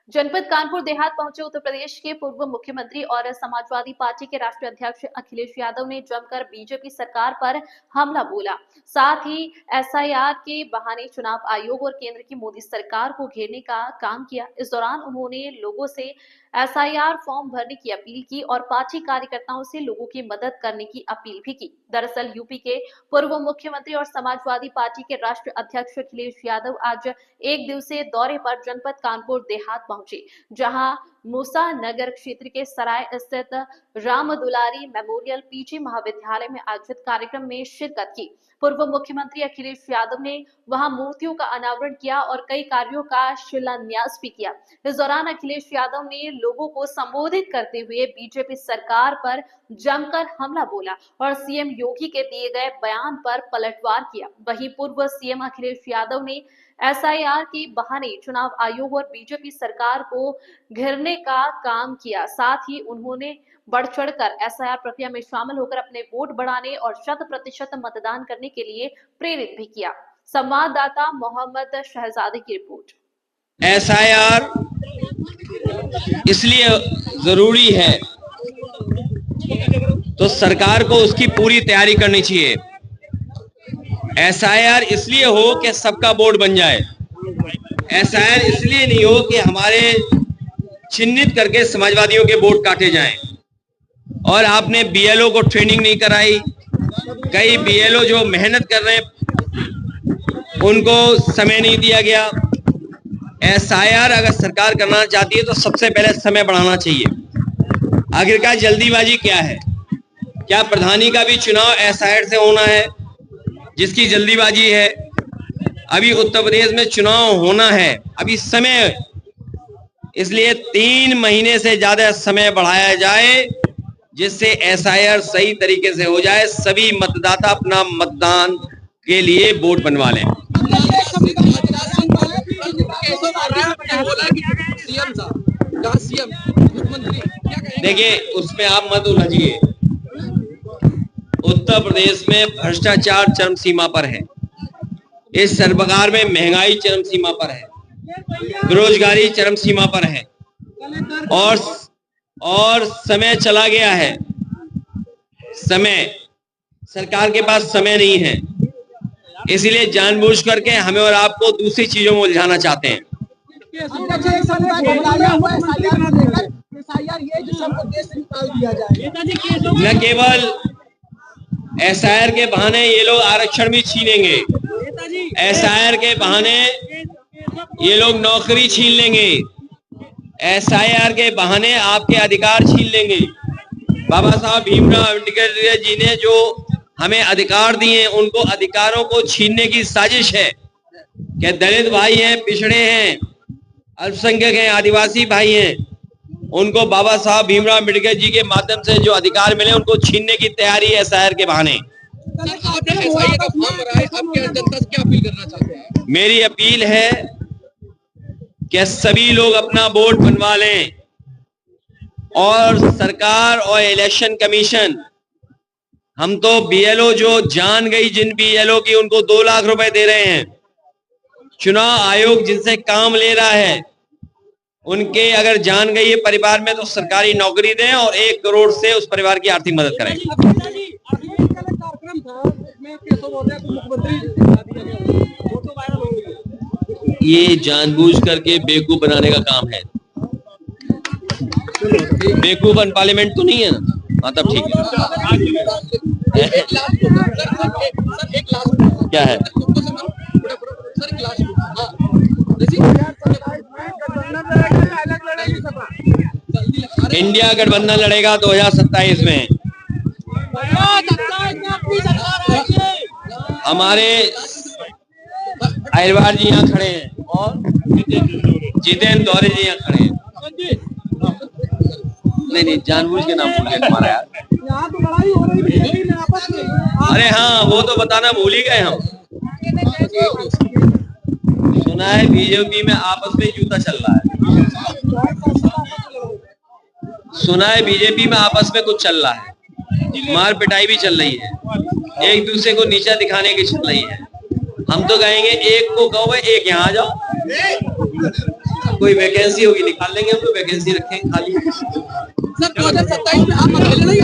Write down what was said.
जनपद कानपुर देहात पहुंचे उत्तर प्रदेश के पूर्व मुख्यमंत्री और समाजवादी पार्टी के राष्ट्रीय अध्यक्ष अखिलेश यादव ने जमकर बीजेपी सरकार पर हमला बोला। साथ ही एसआईआर के बहाने चुनाव आयोग और केंद्र की मोदी सरकार को घेरने का काम किया। इस दौरान उन्होंने लोगों से एसआईआर फॉर्म भरने की अपील की और पार्टी कार्यकर्ताओं से लोगों की मदद करने की अपील भी की। दरअसल यूपी के पूर्व मुख्यमंत्री और समाजवादी पार्टी के राष्ट्रीय अध्यक्ष अखिलेश यादव आज एक दिवसीय दौरे पर जनपद कानपुर देहात पहुंचे, जहां मूसा नगर क्षेत्र के सराय स्थित राम दुलारी मेमोरियल पीजी महाविद्यालय में आयोजित कार्यक्रम में शिरकत की। पूर्व मुख्यमंत्री अखिलेश यादव ने वहां मूर्तियों का अनावरण किया और कई कार्यों का शिलान्यास भी किया। इस दौरान अखिलेश यादव ने लोगों को संबोधित करते हुए बीजेपी सरकार पर जमकर हमला बोला और सीएम योगी के दिए गए बयान पर पलटवार किया। वहीं पूर्व सीएम अखिलेश यादव ने एसआईआर के बहाने चुनाव आयोग और बीजेपी सरकार को घेरने का काम किया। साथ ही उन्होंने बढ़ चढ़कर एसआईआर प्रक्रिया में शामिल होकर अपने वोट बढ़ाने और 100% मतदान करने के लिए प्रेरित भी किया। संवाददाता मोहम्मद शहजादी की रिपोर्ट। एसआईआर इसलिए जरूरी है तो सरकार को उसकी पूरी तैयारी करनी चाहिए। एसआईआर इसलिए हो कि सबका वोट बन जाए। एसआईआर इसलिए नहीं हो कि हमारे चिन्हित करके समाजवादियों के वोट काटे जाएं। और आपने बीएलओ को ट्रेनिंग नहीं कराई। कई बीएलओ जो मेहनत कर रहे हैं उनको समय नहीं दिया गया। एसआईआर अगर सरकार करना चाहती है तो सबसे पहले समय बढ़ाना चाहिए। आखिरकार जल्दीबाजी क्या है? क्या प्रधानी का भी चुनाव एसआईआर से होना है जिसकी जल्दीबाजी है? अभी उत्तर प्रदेश में चुनाव होना है, अभी समय, इसलिए 3 महीने से ज्यादा समय बढ़ाया जाए जिससे एसआईआर सही तरीके से हो जाए, सभी मतदाता अपना मतदान के लिए वोट बनवा लें। देखिए, उसमें आप मत उलझिए। उत्तर प्रदेश में भ्रष्टाचार चरम सीमा पर है। इस सरकार में महंगाई चरम सीमा पर है, बेरोजगारी चरम सीमा पर है और समय चला गया है। सरकार के पास समय नहीं है, इसीलिए जानबूझ करके हमें और आपको दूसरी चीजों में उलझाना चाहते हैं। न केवल एसआईआर के बहाने ये लोग आरक्षण भी छीनेंगे, एसआईआर के बहाने ये लोग नौकरी छीन लेंगे, एसआईआर के बहाने आपके अधिकार छीन लेंगे। बाबा साहब भीमराव अम्बेडकर जी ने जो हमें अधिकार दिए हैं उनको अधिकारों को छीनने की साजिश है। क्या दलित भाई हैं, पिछड़े हैं, अल्पसंख्यक हैं, आदिवासी भाई हैं, उनको बाबा साहब भीमराव अम्बेडकर जी के माध्यम से जो अधिकार मिले उनको छीनने की तैयारी है एसआईआर के बहाने। मेरी अपील है कि सभी लोग अपना वोट बनवा लें और सरकार और इलेक्शन कमीशन, हम तो बीएलओ जो जान गई जिन बीएलओ की, उनको 2 लाख रुपए दे रहे हैं। चुनाव आयोग जिनसे काम ले रहा है उनके अगर जान गई है परिवार में तो सरकारी नौकरी दें और 1 करोड़ से उस परिवार की आर्थिक मदद करें। ये जानबूझ करके बेवकूफ बनाने का काम है। बेवकूफ पार्लियामेंट तो नहीं है ना? हाँ, तब ठीक है। क्या है? इंडिया गठबंधन लड़ेगा 2027 में। हमारे अहिरवार जी यहाँ खड़े हैं और जितेंद्र दौरे जी यहाँ खड़े हैं। नहीं, जानबूझ के नाम भूल गए तुम्हारा यार। अरे हाँ, वो तो बताना भूल ही गए हम। सुना है बीजेपी में आपस में जूता चल रहा है। सुना है बीजेपी में आपस में कुछ चल रहा है, मार पिटाई भी चल रही है, एक दूसरे को नीचा दिखाने की चल रही है। हम तो कहेंगे एक को कहो एक यहाँ आ जाओ। कोई वैकेंसी होगी निकाल लेंगे हम, तो वैकेंसी रखेंगे खाली। सर 2027 में आप अकेले नहीं